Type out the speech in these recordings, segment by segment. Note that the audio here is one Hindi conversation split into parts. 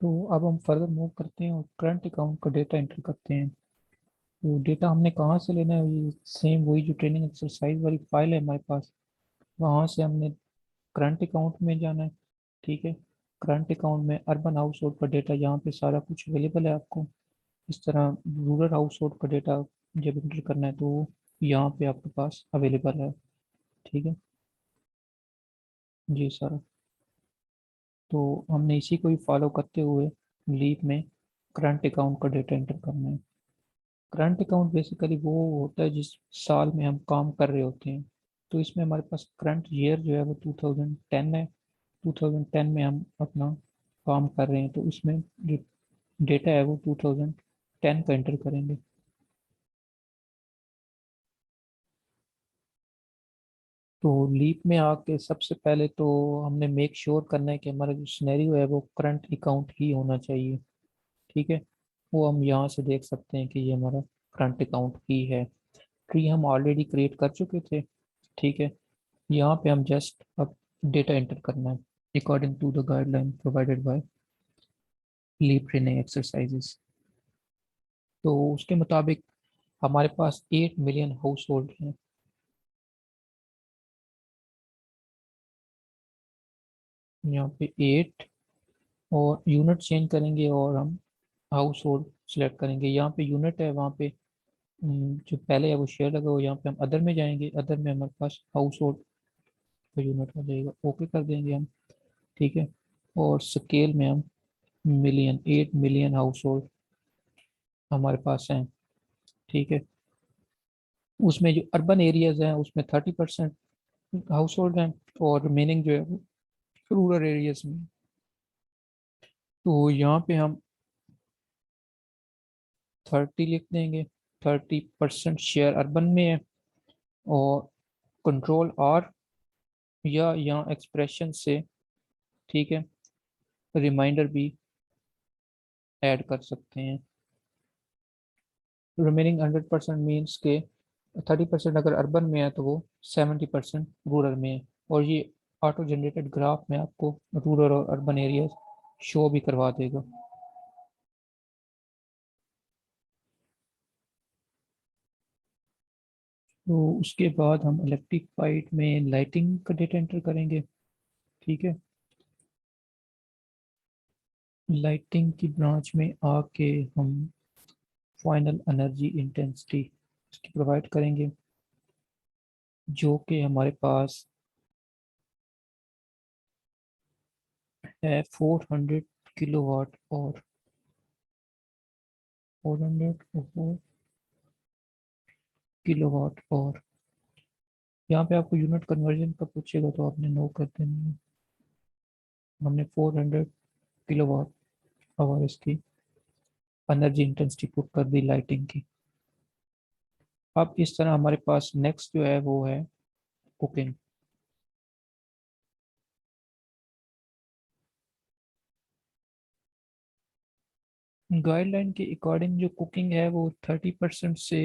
तो अब हम फर्दर मूव करते हैं और करंट अकाउंट का डेटा एंटर करते हैं। तो डेटा हमने कहाँ से लेना है, ये सेम वही जो ट्रेनिंग एक्सरसाइज वाली फाइल है हमारे पास, वहाँ से हमने करंट अकाउंट में जाना है। ठीक है, करंट अकाउंट में अर्बन हाउस होल्ड का डेटा यहाँ पे सारा कुछ अवेलेबल है आपको। इस तरह रूरल हाउस होल्ड का डेटा जब एंटर करना है तो वो यहाँ पे आपके पास अवेलेबल है। ठीक है जी सर। तो हमने इसी को ही फॉलो करते हुए लीप में करंट अकाउंट का डेटा एंटर करना है। करंट अकाउंट बेसिकली वो होता है जिस साल में हम काम कर रहे होते हैं। तो इसमें हमारे पास करंट ईयर जो है वो 2010 है। 2010 में हम अपना काम कर रहे हैं, तो इसमें जो डेटा है वो 2010 का एंटर करेंगे। तो लीप में आके सबसे पहले तो हमने मेक श्योर करना है कि हमारा जो सिनेरियो है वो करंट अकाउंट ही होना चाहिए। ठीक है, वो हम यहाँ से देख सकते हैं कि ये हमारा करंट अकाउंट ही है। ट्री हम ऑलरेडी क्रिएट कर चुके थे। ठीक है, यहाँ पे हम जस्ट अब डेटा एंटर करना है according to the guideline provided by leap training exercises. तो उसके मुताबिक हमारे पास 8 मिलियन हाउस होल्ड हैं। यहाँ पे 8 और यूनिट चेंज करेंगे और हम हाउस होल्ड सिलेक्ट करेंगे। यहाँ पे यूनिट है, वहाँ पे जो पहले है वो शेयर लगा हुआ, यहाँ पे हम अदर में जाएंगे, अदर में हमारे पास हाउस होल्ड का यूनिट आ जाएगा, ओके कर देंगे हम। ठीक है, और स्केल में हम मिलियन, 8 मिलियन हाउस होल्ड हमारे पास हैं। ठीक है, उसमें जो अर्बन एरियाज हैं उसमें 30% हाउस होल्ड हैं और रिमेनिंग जो है वो रूरल एरियाज में। तो यहाँ पे हम 30 लिख देंगे। 30% शेयर अर्बन में है और कंट्रोल आर या यहाँ एक्सप्रेशन से, ठीक है, रिमाइंडर भी ऐड कर सकते हैं। रिमेनिंग 100% मीन्स के 30% अगर अर्बन में है तो वो 70% रूरल में है। और ये ऑटो जनरेटेड ग्राफ में आपको रूरल और अर्बन एरिया शो भी करवा देगा। तो उसके बाद हम इलेक्ट्रीफाइड में लाइटिंग का डेटा एंटर करेंगे। ठीक है, लाइटिंग की ब्रांच में आके हम फाइनल एनर्जी इंटेंसिटी इसकी प्रोवाइड करेंगे, जो कि हमारे पास है 400 किलोवाट और 400 किलोवाट। और यहाँ पे आपको यूनिट कन्वर्जन का पूछेगा तो आपने नो कर देना है। हमने 400 किलोवाट आवर इसकी एनर्जी इंटेंसिटी पुट कर दी लाइटिंग की। अब इस तरह हमारे पास नेक्स्ट जो है वो है कुकिंग। गाइडलाइन के अकॉर्डिंग जो कुकिंग है वो 30% से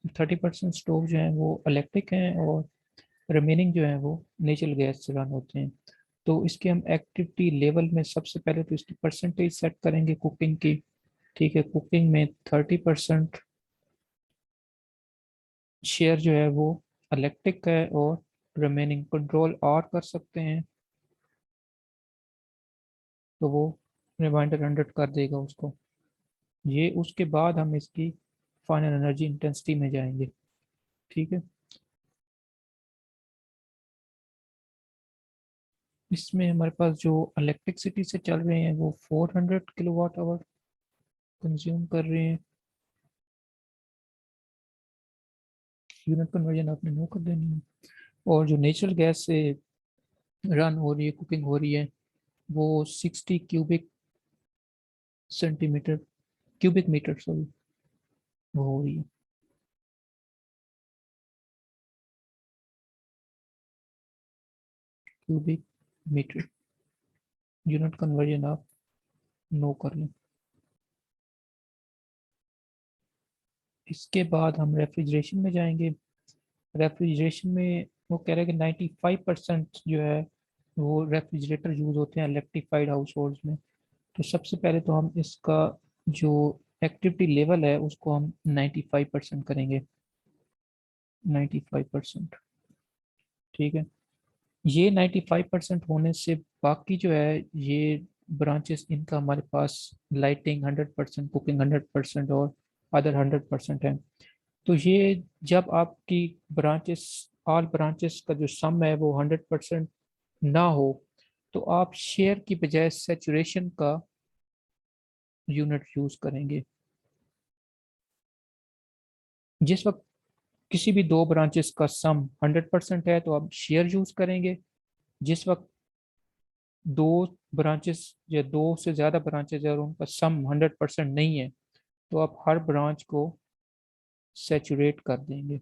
30% स्टोव जो है वो इलेक्ट्रिक हैं और रिमेनिंग जो है वो नेचुरल गैस से रन होते हैं। तो इसके हम एक्टिविटी लेवल में सबसे पहले तो इसकी परसेंटेज सेट करेंगे कुकिंग की। ठीक है, कुकिंग में 30% शेयर जो है वो इलेक्ट्रिक है और रिमेनिंग कंट्रोल और कर सकते हैं, तो वो रिमाइंडर 100 कर देगा उसको। ये उसके बाद हम इसकी फाइनल एनर्जी इंटेंसिटी में जाएंगे। ठीक है, इसमें हमारे पास जो इलेक्ट्रिसिटी से चल रहे हैं वो 400 किलोवाट आवर कंज्यूम कर रहे हैं। यूनिट कन्वर्जन आपने नो कर देनी है। और जो नेचुरल गैस से रन हो रही है, कुकिंग हो रही है, वो 60 cubic centimetre, cubic metre sorry, वो हो रही है। क्यूबिक मीटर, यूनिट कन्वर्जन आप नो कर लें। इसके बाद हम रेफ्रिजरेशन में जाएंगे। रेफ्रिजरेशन में वो कह रहे हैं कि 95% जो है वो रेफ्रिजरेटर यूज होते हैं इलेक्ट्रिफाइड हाउस होल्ड्स में। तो सबसे पहले तो हम इसका जो एक्टिविटी लेवल है उसको हम 95% करेंगे। 95%। ठीक है। ये 95% होने से बाकी जो है ये ब्रांचेस, इनका हमारे पास लाइटिंग 100%, कुकिंग 100% और अदर 100% है। तो ये जब आपकी ब्रांचेस, ऑल ब्रांचेस का जो सम है वो 100% ना हो, तो आप शेयर की बजाय सैचुरेशन का यूनिट यूज करेंगे। जिस वक्त किसी भी दो ब्रांचेस का सम 100% है तो आप शेयर यूज करेंगे। जिस वक्त दो ब्रांचेस या दो से ज्यादा ब्रांचेस है और उनका सम 100% नहीं है, तो आप हर ब्रांच को सैचुरेट कर देंगे।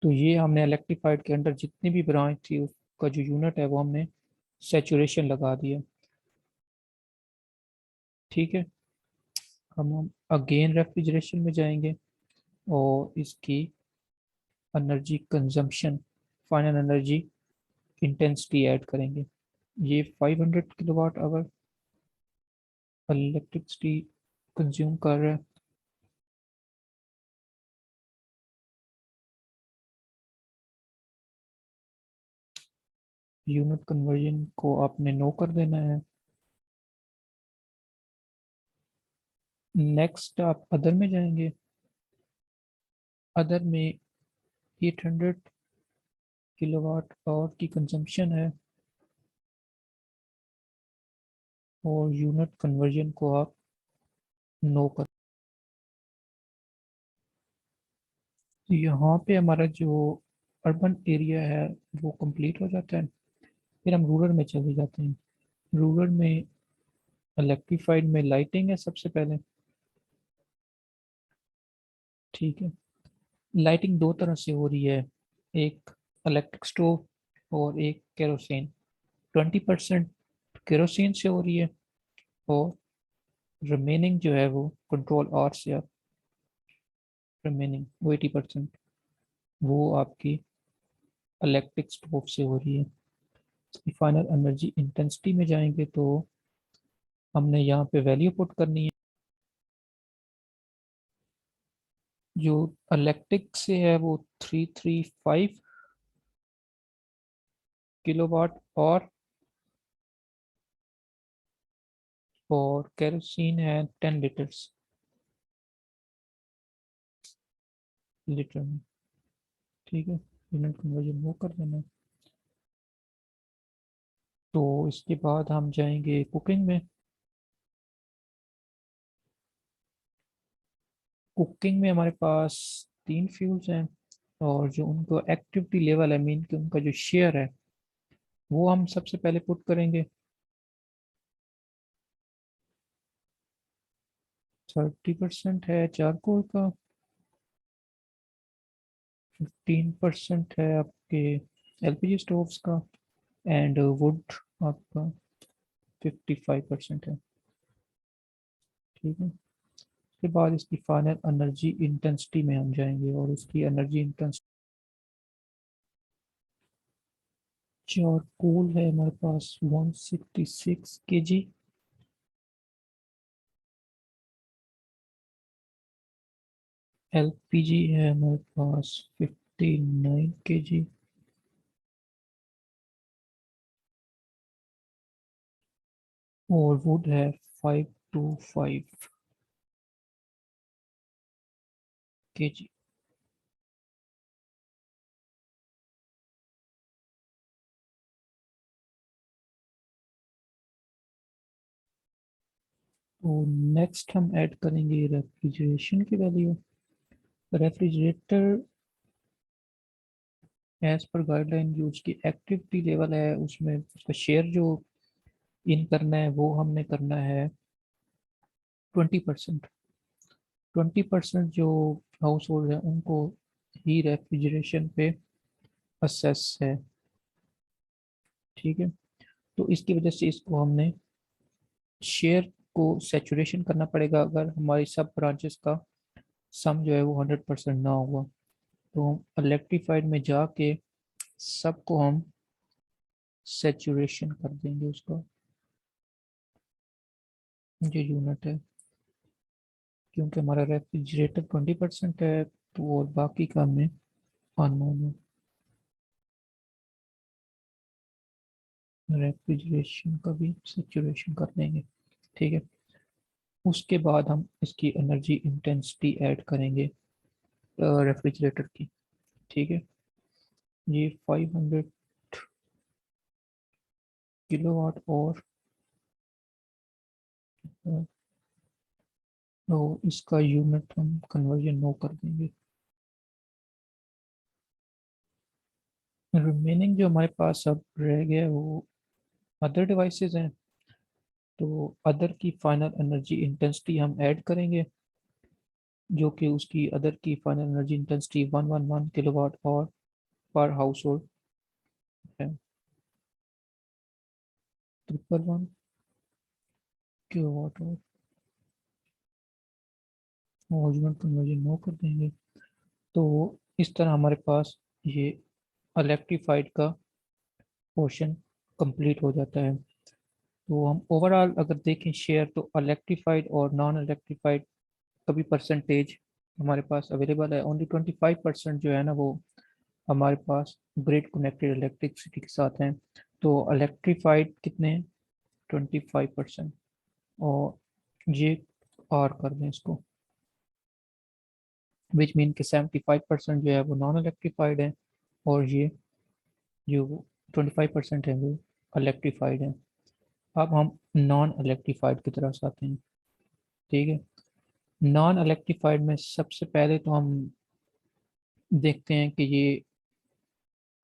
तो ये हमने इलेक्ट्रीफाइड के अंदर जितनी भी ब्रांच थी उसका जो यूनिट है वो हमने सैचुरेशन लगा दिया। ठीक है। हम अगेन रेफ्रिजरेशन में जाएंगे और इसकी energy consumption, final energy intensity add करेंगे। ये 500 किलोवाट आवर इलेक्ट्रिसिटी कंज्यूम कर रहा है। यूनिट कन्वर्जन को आपने नो कर देना है। नेक्स्ट आप अदर में जाएंगे। अदर में 800 किलोवाट आवर की कंजम्पशन है और यूनिट कन्वर्जन को आप नो कर। तो यहाँ पे हमारा जो अर्बन एरिया है वो कंप्लीट हो जाता है। फिर हम रूरल में चले जाते हैं। रूरल में इलेक्ट्रीफाइड में लाइटिंग है सबसे पहले। ठीक है। लाइटिंग दो तरह से हो रही है, एक इलेक्ट्रिक स्टोव और एक केरोसिन। 20% केरोसिन से हो रही है और रिमेनिंग जो है वो कंट्रोल आर से आप, रिमेनिंग वो 80% वो आपकी इलेक्ट्रिक स्टोव से हो रही है। इसकी फाइनल एनर्जी इंटेंसिटी में जाएंगे तो हमने यहाँ पे वैल्यू पुट करनी है। जो इलेक्ट्रिक से है वो 335 किलोवाट और केरोसिन है 10 लीटर्स, लीटर में। ठीक है। यूनिट कन्वर्जन वो कर देना। तो इसके बाद हम जाएंगे कुकिंग में। कुकिंग में हमारे पास तीन फ्यूल्स हैं और जो उनको एक्टिविटी लेवल है, मीन कि उनका जो शेयर है वो हम सबसे पहले पुट करेंगे। 30% है चारकोल का, 15% है आपके एलपीजी स्टोव्स का, एंड वुड आपका 55% है। ठीक है। उसके बाद इसकी फाइनल एनर्जी इंटेंसिटी में हम जाएंगे और उसकी एनर्जी इंटेंसिटी, चारकोल है हमारे पास 166 kg, एलपीजी है हमारे पास 59 kg, और वुड है 525 kg। तो नेक्स्ट हम ऐड करेंगे रेफ्रिजरेशन की value. Refrigerator as per guideline जो उसकी एक्टिविटी लेवल है उसमें उसका शेयर जो इन करना है वो हमने करना है 20%। 20% जो हाउस होल्ड है उनको ही रेफ्रिजरेशन पे असेस है। ठीक है। तो इसकी वजह से इसको हमने शेयर को सैचुरेशन करना पड़ेगा अगर हमारी सब ब्रांचेस का सम जो है वो 100% ना हुआ। तो हम इलेक्ट्रीफाइड में जाके सबको हम सैचुरेशन कर देंगे उसका। ये यूनिट है, क्योंकि हमारा रेफ्रिजरेटर 20% है तो और बाकी का हमें अननोन है। रेफ्रिजरेशन का भी सेचुरेशन कर देंगे, ठीक है। उसके बाद हम इसकी एनर्जी इंटेंसिटी ऐड करेंगे रेफ्रिजरेटर की, ठीक है। ये 500 किलोवाट और तो इसका यूनिट हम कन्वर्जन नो कर देंगे। रिमेनिंग जो हमारे पास अब रह गया वो अदर डिवाइसेस हैं, तो अदर की फाइनल एनर्जी इंटेंसिटी हम ऐड करेंगे, जो कि उसकी अदर की फाइनल एनर्जी इंटेंसिटी 111 किलोवाट और पर हाउस होल्ड है। 111 किलोवाट और यूनिट कन्वर्जन नो कर देंगे। तो इस तरह हमारे पास ये इलेक्ट्रीफाइड का पोर्शन कंप्लीट हो जाता है। तो हम ओवरऑल अगर देखें शेयर, तो इलेक्ट्रीफाइड और नॉन इलेक्ट्रीफाइड का भी परसेंटेज हमारे पास अवेलेबल है। ओनली 25% जो है ना वो हमारे पास ग्रिड कनेक्टेड इलेक्ट्रिसिटी के साथ हैं। तो इलेक्ट्रीफाइड कितने हैं? 25%। और ये आर कर दें इसको, विच मीन कि 75% जो है वो नॉन इलेक्ट्रीफाइड है, और ये जो 25% है वो इलेक्ट्रीफाइड है। अब हम नॉन इलेक्ट्रीफाइड की तरफ आते हैं, ठीक है। नॉन इलेक्ट्रीफाइड में सबसे पहले तो हम देखते हैं कि ये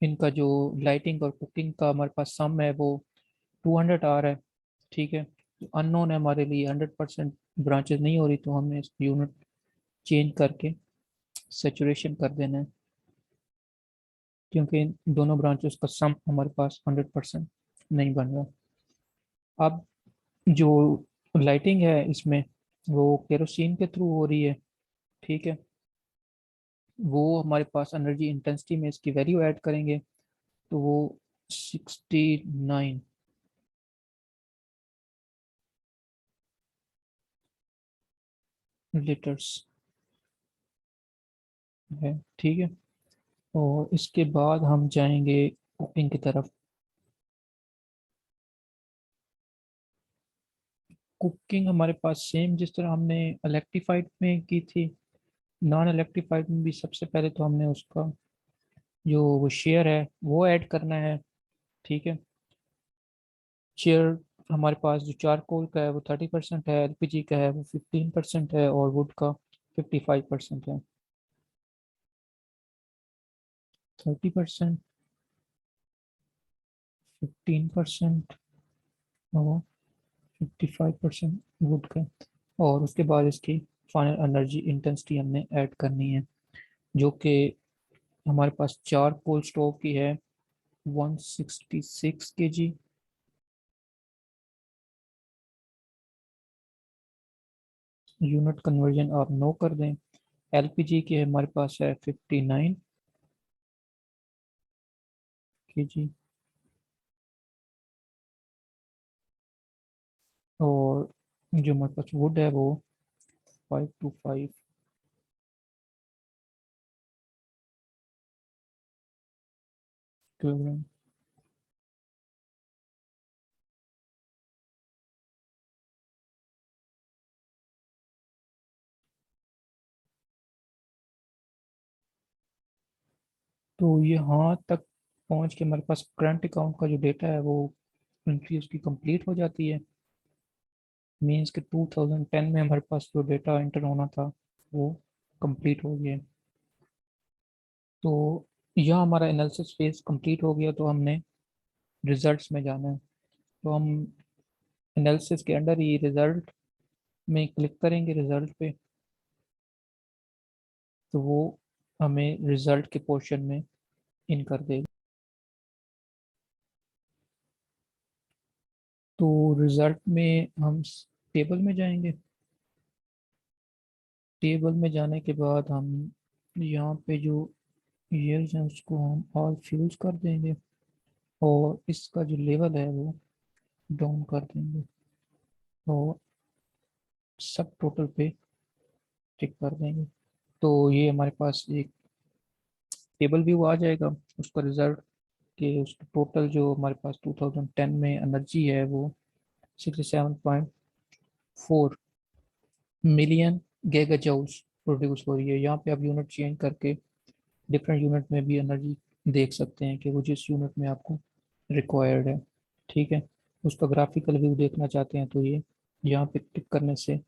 इनका जो लाइटिंग और कुकिंग का हमारे पास सम है वो 200 आ रहा है, ठीक है। अननोन है हमारे लिए, 100% ब्रांचेस नहीं हो रही, तो हमें इस यूनिट चेंज करके सेचुरेशन कर देना है, क्योंकि इन दोनों ब्रांचेस का सम हमारे पास 100% नहीं बन रहा। अब जो लाइटिंग है इसमें वो केरोसिन के थ्रू हो रही है, ठीक है। वो हमारे पास एनर्जी इंटेंसिटी में इसकी वैल्यू ऐड करेंगे, तो वो 69 लीटर्स है, ठीक है। और इसके बाद हम जाएंगे कुकिंग की तरफ। कुकिंग हमारे पास सेम जिस तरह हमने इलेक्ट्रीफाइड में की थी, नॉन इलेक्ट्रीफाइड में भी सबसे पहले तो हमने उसका जो वो शेयर है वो ऐड करना है, ठीक है। शेयर हमारे पास जो चारकोल का है वो 30% है, एलपीजी का है वो 15% है, और वुड का 55% है। 30%, 15% और 55% वुड का। और उसके बाद इसकी फाइनल एनर्जी इंटेंसिटी हमने ऐड करनी है, जो कि हमारे पास चार कोल स्टोव की है 166 kg। यूनिट कन्वर्जन आप नो कर दें। एलपीजी की हमारे पास है 59 kg। और जो हमारे पास वुड है वो 5 to 5 किलोग्राम। तो यहाँ तक पहुँच के हमारे पास करंट अकाउंट का जो डेटा है वो एंट्री उसकी कंप्लीट हो जाती है। मीन्स के 2010 में हमारे पास जो डेटा एंटर होना था वो कंप्लीट हो गया। तो यह हमारा एनालिसिस फेज कंप्लीट हो गया, तो हमने रिजल्ट्स में जाना है। तो हम एनालिसिस के अंडर ही रिजल्ट में क्लिक करेंगे, रिजल्ट पे, तो वो हमें रिजल्ट के पोर्शन में इन कर देगा। तो रिजल्ट में हम टेबल में जाएंगे। टेबल में जाने के बाद हम यहाँ पे जो ईयर्स हैं उसको हम ऑल फ्यूज कर देंगे, और इसका जो लेवल है वो डाउन कर देंगे। और सब टोटल पे टिक कर देंगे तो ये हमारे पास एक टेबल व्यू आ जाएगा उसका रिजल्ट कि उसका टोटल जो हमारे पास 2010 में एनर्जी है वो 67.4 मिलियन गीगा जूल्स प्रोड्यूस हो रही है। यहाँ पे आप यूनिट चेंज करके डिफरेंट यूनिट में भी एनर्जी देख सकते हैं कि वो जिस यूनिट में आपको रिक्वायर्ड है। ठीक है, उसका ग्राफिकल व्यू देखना चाहते हैं तो ये यहाँ पे क्लिक करने से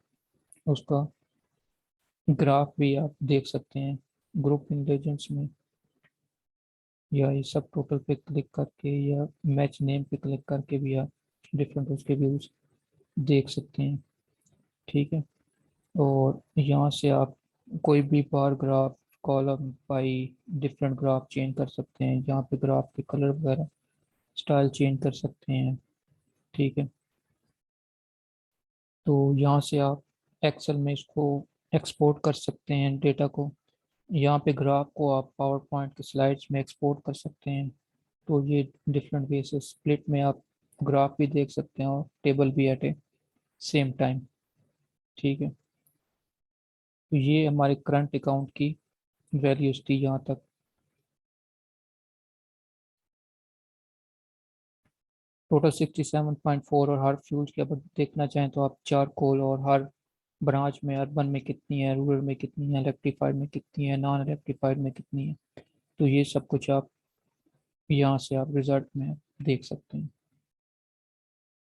उसका ग्राफ भी आप देख सकते हैं। ग्रुप इंटेलिजेंस में या ये सब टोटल पे क्लिक करके या मैच नेम पे क्लिक करके भी आप डिफरेंट उसके व्यूज देख सकते हैं। ठीक है, और यहाँ से आप कोई भी bar graph column by different graph change कर सकते हैं। यहाँ पे ग्राफ के कलर वगैरह स्टाइल चेंज कर सकते हैं। ठीक है, तो यहाँ से आप एक्सेल में इसको एक्सपोर्ट कर सकते हैं डेटा को। यहाँ पे ग्राफ को आप पावर पॉइंट के स्लाइड्स में एक्सपोर्ट कर सकते हैं। तो ये डिफरेंट वे से स्प्लिट में आप ग्राफ भी देख सकते हैं और टेबल भी एट ए सेम टाइम। ठीक है, तो ये हमारे करंट अकाउंट की वैल्यूज थी यहाँ तक। टोटल 67.4 और हर फ्यूल की अगर देखना चाहें तो आप चारकोल और हर ब्रांच में अर्बन में कितनी है, रूरल में कितनी है, इलेक्ट्रीफाइड में कितनी है, नॉन इलेक्ट्रीफाइड में कितनी है, तो ये सब कुछ आप यहाँ से आप रिजल्ट में देख सकते हैं।